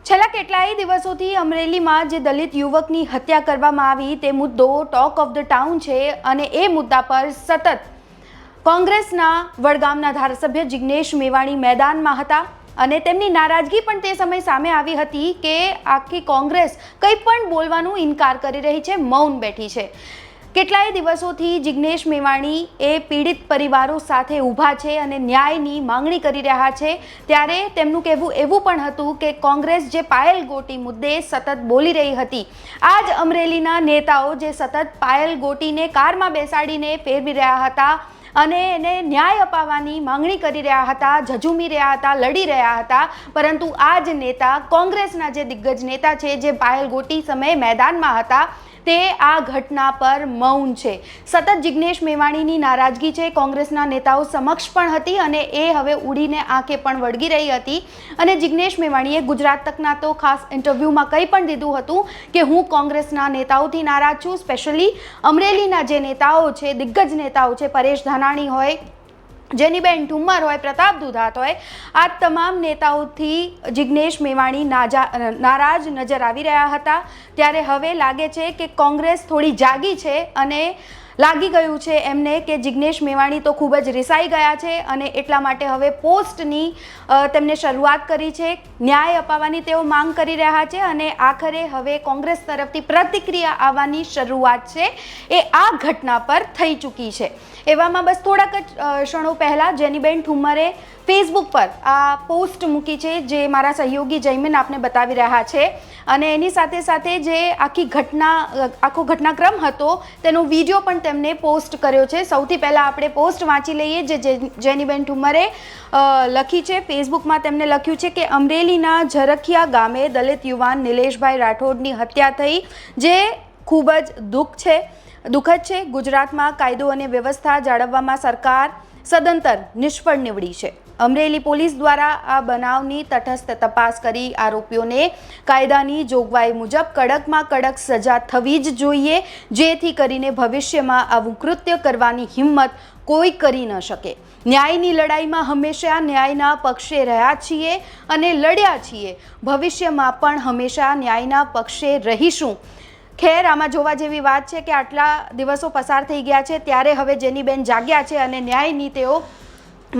છેલ્લા કેટલાય દિવસોથી અમરેલીમાં જે દલિત યુવકની હત્યા કરવામાં આવી તે મુદ્દો ટોક ઓફ ધ ટાઉન છે અને એ મુદ્દા પર સતત કોંગ્રેસના વડગામના ધારાસભ્ય જિગ્નેશ મેવાણી મેદાનમાં હતા અને તેમની નારાજગી પણ તે સમય સામે આવી હતી કે આખી કોંગ્રેસ કંઈ પણ બોલવાનું ઇનકાર કરી રહી છે, મૌન બેઠી છે. કેટલાય દિવસોથી જિગ્નેશ મેવાણી એ પીડિત પરિવારો સાથે ઊભા છે અને ન્યાયની માંગણી કરી રહ્યા છે. ત્યારે તેમનું કહેવું એવું પણ હતું કે કોંગ્રેસ જે પાયલ ગોટી મુદ્દે સતત બોલી રહી હતી, આ જ અમરેલીના નેતાઓ જે સતત પાયલ ગોટીને કારમાં બેસાડીને ફેરવી રહ્યા હતા અને એને ન્યાય અપાવવાની માંગણી કરી રહ્યા હતા, ઝઝૂમી રહ્યા હતા, લડી રહ્યા હતા, પરંતુ આ જ નેતા કોંગ્રેસના જે દિગ્ગજ નેતા છે જે પાયલ ગોટી સમયે મેદાનમાં હતા તે આ ઘટના પર મૌન છે. સતત જિગ્નેશ મેવાણીની નારાજગી છે કોંગ્રેસના નેતાઓ સમક્ષ પણ હતી અને એ હવે ઉડીને આંખે પણ વળગી રહી હતી. અને જિગ્નેશ મેવાણીએ ગુજરાત તકના તો ખાસ ઇન્ટરવ્યૂમાં કંઈ પણ દીધું હતું કે હું કોંગ્રેસના નેતાઓથી નારાજ છું, સ્પેશિયલી અમરેલીના જે નેતાઓ છે, દિગ્ગજ નેતાઓ છે, પરેશ ધાનાણી હોય, જેનીબેન ઠુમ્મર હોય, પ્રતાપ દુધાત હોય, આ તમામ નેતાઓથી જિગ્નેશ મેવાણી નારાજ નજર આવી રહ્યા હતા. ત્યારે હવે લાગે છે કે કોંગ્રેસ થોડી જાગી છે અને લાગી ગયું છે એમને કે જિગ્નેશ મેવાણી તો ખૂબ જ રિસાઈ ગયા છે અને એટલા માટે હવે પોસ્ટની તેમને શરૂઆત કરી છે. ન્યાય અપાવવાની તેઓ માંગ કરી રહ્યા છે અને આખરે હવે કોંગ્રેસ તરફથી પ્રતિક્રિયા આવવાની શરૂઆત છે એ આ ઘટના પર થઈ ચૂકી છે. એવામાં બસ થોડાક જ ક્ષણો પહેલાં જેનીબેન ઠુમ્મરે ફેસબુક પર આ પોસ્ટ મૂકી છે જે મારા સહયોગી જયમીન આપને બતાવી રહ્યા છે અને એની સાથે સાથે જે આખો ઘટનાક્રમ હતો તેનો વિડીયો પણ તેમને પોસ્ટ કર્યો છે. સૌથી પહેલાં આપણે પોસ્ટ વાંચી લઈએ જે જેનીબેન ઠુમ્મરે લખી છે. ફેસબુકમાં તેમને લખ્યું છે કે અમરેલીના ઝરખિયા ગામે દલિત યુવાન નિલેશભાઈ રાઠોડની હત્યા થઈ, જે ખૂબ જ દુઃખદ છે. ગુજરાતમાં કાયદો અને વ્યવસ્થા જાળવવામાં સરકાર સદંતર નિષ્ફળ નીવડી છે. અમરેલી પોલીસ દ્વારા આ બનાવની તટસ્થ તપાસ કરી આરોપીઓને કાયદાની જોગવાઈ મુજબ કડકમાં કડક સજા થવી જ જોઈએ, જેથી કરીને ભવિષ્યમાં આવું કૃત્ય કરવાની હિંમત કોઈ કરી ન શકે. ન્યાયની લડાઈમાં હંમેશા ન્યાયના પક્ષે રહ્યા છીએ અને લડ્યા છીએ. ભવિષ્યમાં પણ હંમેશા ન્યાયના પક્ષે રહીશું. ખેર, આમાં જોવા જેવી વાત છે કે આટલા દિવસો પસાર થઈ ગયા છે ત્યારે હવે જેનીબેન જાગ્યા છે અને ન્યાયની તેઓ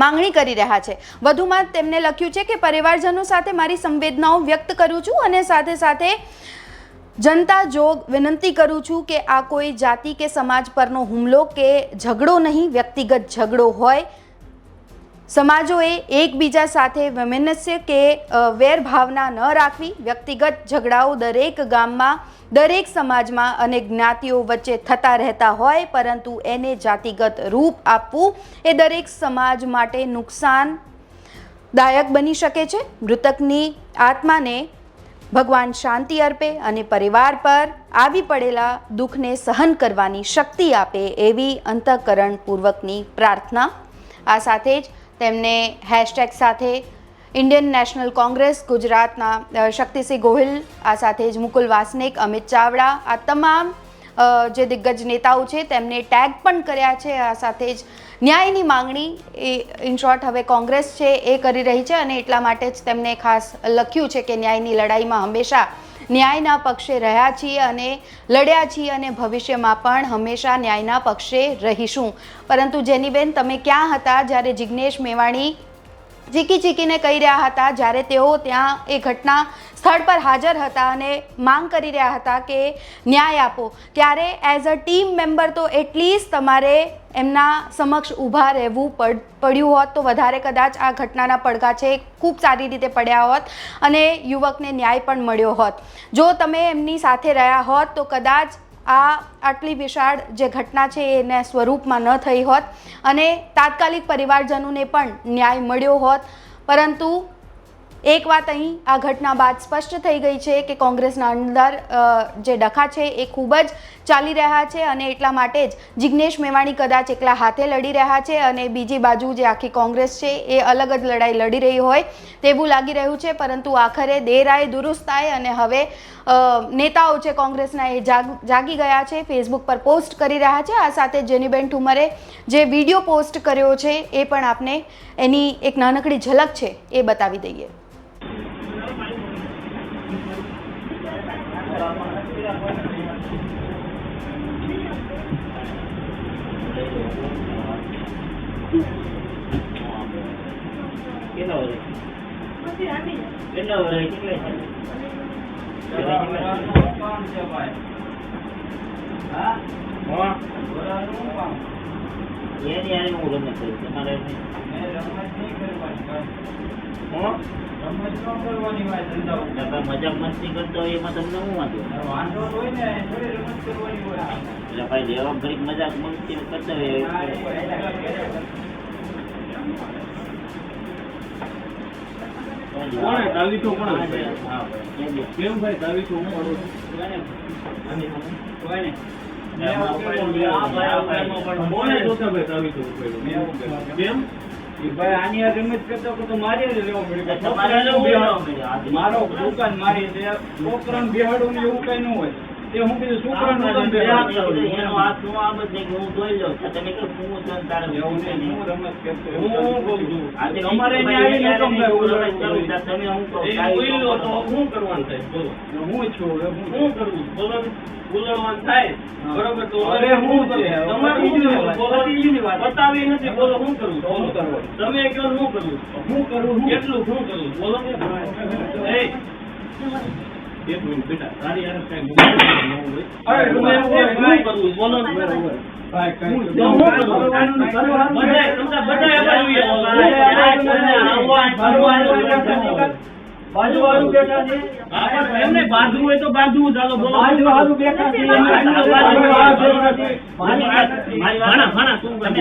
માંગણી કરી રહ્યા છે. વધુમાં તેમને લખ્યું છે કે પરિવારજનો સાથે મારી સંવેદનાઓ વ્યક્ત કરું છું અને સાથે સાથે જનતા જોગ વિનંતી કરું છું કે આ કોઈ જાતિ કે સમાજ પરનો હુમલો કે ઝઘડો નહીં, વ્યક્તિગત ઝઘડો હોય. સમાજોએ એકબીજા સાથે વૈમનસ્ય કે વેરભાવના ન રાખવી. વ્યક્તિગત ઝઘડાઓ દરેક ગામમાં, દરેક સમાજમાં અને જ્ઞાતિઓ વચ્ચે થતા રહેતા હોય, પરંતુ એને જાતિગત રૂપ આપવું એ દરેક સમાજ માટે નુકસાનદાયક બની શકે છે. મૃતકની આત્માને ભગવાન શાંતિ અર્પે અને પરિવાર પર આવી પડેલા દુઃખને સહન કરવાની શક્તિ આપે એવી અંતઃકરણપૂર્વકની પ્રાર્થના. આ સાથે જ તેમને હેશટેગ સાથે ઇન્ડિયન નેશનલ કોંગ્રેસ ગુજરાતના શક્તિસિંહ ગોહિલ, આ સાથે જ મુકુલ વાસનિક, અમિત ચાવડા, આ તમામ જે દિગ્ગજ નેતાઓ છે તેમને ટેગ પણ કર્યા છે. આ સાથે જ ન્યાયની માંગણી એ ઇન શોર્ટ હવે કોંગ્રેસ છે એ કરી રહી છે અને એટલા માટે જ તેમને ખાસ લખ્યું છે કે ન્યાયની લડાઈમાં હંમેશા ન્યાયના પક્ષે રહ્યા છીએ અને લડ્યા છીએ અને ભવિષ્યમાં પણ હંમેશા ન્યાયના પક્ષે રહીશું. પરંતુ જેનીબેન, તમે ક્યાં હતા જ્યારે જિગ્નેશ મેવાણી ચીકીને કહી રહ્યા હતા, જ્યારે તેઓ ત્યાં એ ઘટના સ્થળ પર હાજર હતા અને માંગ કરી રહ્યા હતા કે ન્યાય આપો, ત્યારે એઝ અ ટીમ મેમ્બર તો એટલીસ્ટ તમારે એમના સમક્ષ ઊભા રહેવું પડ્યું હોત તો વધારે કદાચ આ ઘટનાના પડઘા છે ખૂબ સારી રીતે પડ્યા હોત અને યુવકને ન્યાય પણ મળ્યો હોત. જો તમે એમની સાથે રહ્યા હોત તો કદાચ આટલી વિશાળ જે ઘટના છે એને સ્વરૂપમાં ન થઈ હોત અને તાત્કાલિક પરિવારજનોને પણ ન્યાય મળ્યો હોત. પરંતુ એક વાત અહીં આ ઘટના બાદ સ્પષ્ટ થઈ ગઈ છે કે કોંગ્રેસના અંદર જે ડખા છે એ ખૂબ જ ચાલી રહ્યા છે અને એટલા માટે જ જિગ્નેશ મેવાણી કદાચ એકલા હાથે લડી રહ્યા છે અને બીજી બાજુ જે આખી કોંગ્રેસ છે એ અલગ જ લડાઈ લડી રહી હોય તેવું લાગી રહ્યું છે। પરંતુ આખરે દેર આય દુરુસ્ત આય અને હવે નેતાઓ છે કોંગ્રેસના એ જાગી ગયા છે, ફેસબુક પર પોસ્ટ કરી રહ્યા છે। આ સાથે જેનીબેન ઠુમરે જે વિડીયો પોસ્ટ કર્યો છે એ પણ આપને એની એક નાનકડી ઝલક છે એ બતાવી દઈએ। મજાક મસ્તી કરતો હોય એમાં તમને શું વાંધો હોય ને? એટલે ભાઈ જેવા ઘડીક મજાક મસ્તી કરતો હોય તાવીસો પણ કેમ ભાઈ તાવીસો હું કરું કેમ ભાઈ આની આ રમત કરતા તો મારી લેવો પડે। મારો દુકાન મારી છોકરાને બેહાડું એવું કઈ ન હોય તે હું કીધું છોકરાને હું જોઈ લઉં તમે કે હું તારે એવું નહીં હું રમત કરતો હું કહું છું અમારે તમે હું કરવાનું થાય બોલો હું છું હું કરવું બોલો બોલવાનું થાય બરોબર તો અરે હું બતાવી નથી બોલો શું કરવું તમે કહો શું કરવું હું કરું કેટલું શું કરવું બોલો એક મિનિટ બેટા તારી યાર કઈ અરે તમે કરવું બોલો બાજુવાળું બેઠા છે એમને બાંધવું હોય તો બાંધવું ચાલો બોલો બાજુવાળું બેઠા છે તમે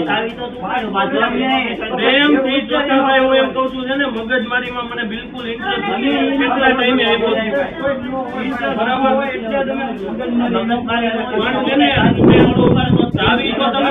તાવી તો પ્રેમથી ચકાવાય હું એમ કહું છું છે ને મગજમારીમાં મને બિલકુલ ઇન્ટરેસ્ટ નથી કેટલા ટાઈમે આવ્યો બરાબર હોય એટલે તમે તાવી તો તમે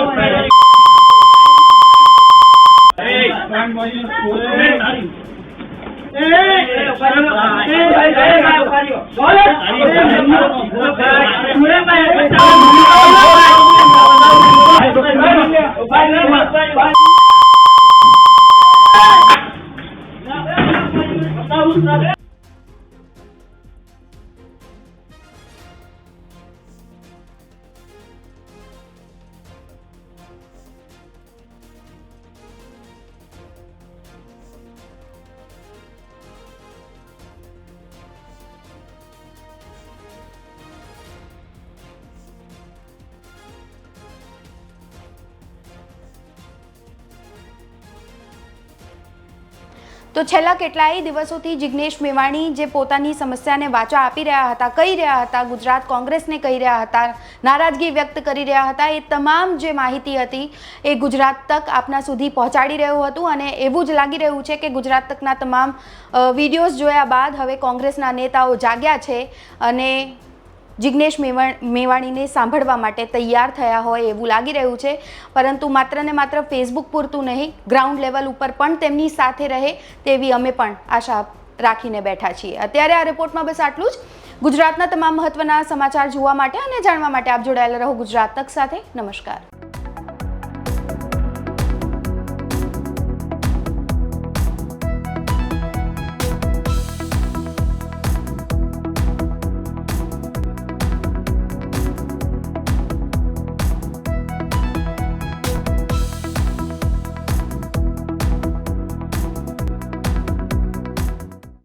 તો છેલ્લા કેટલાય દિવસોથી જિગ્નેશ મેવાણી જે પોતાની સમસ્યાને વાચા આપી રહ્યા હતા, કહી રહ્યા હતા, ગુજરાત કોંગ્રેસને કહી રહ્યા હતા, નારાજગી વ્યક્ત કરી રહ્યા હતા, એ તમામ જે માહિતી હતી એ ગુજરાત તક આપના સુધી પહોંચાડી રહ્યું હતું અને એવું જ લાગી રહ્યું છે કે ગુજરાત તકના તમામ વિડીયોઝ જોયા બાદ હવે કોંગ્રેસના નેતાઓ જાગ્યા છે અને જિગ્નેશ મેવાણીને સાંભળવા માટે તૈયાર થયા હોય એવું લાગી રહ્યું છે। પરંતુ માત્ર ને માત્ર ફેસબુક પૂરતું નહીં, ગ્રાઉન્ડ લેવલ ઉપર પણ તેમની સાથે રહે તેવી અમે પણ આશા રાખીને બેઠા છીએ। અત્યારે આ રિપોર્ટમાં બસ આટલું જ। ગુજરાતના તમામ મહત્વના સમાચાર જોવા માટે અને જાણવા માટે આપ જોડાયેલા રહો ગુજરાત તક સાથે। નમસ્કાર।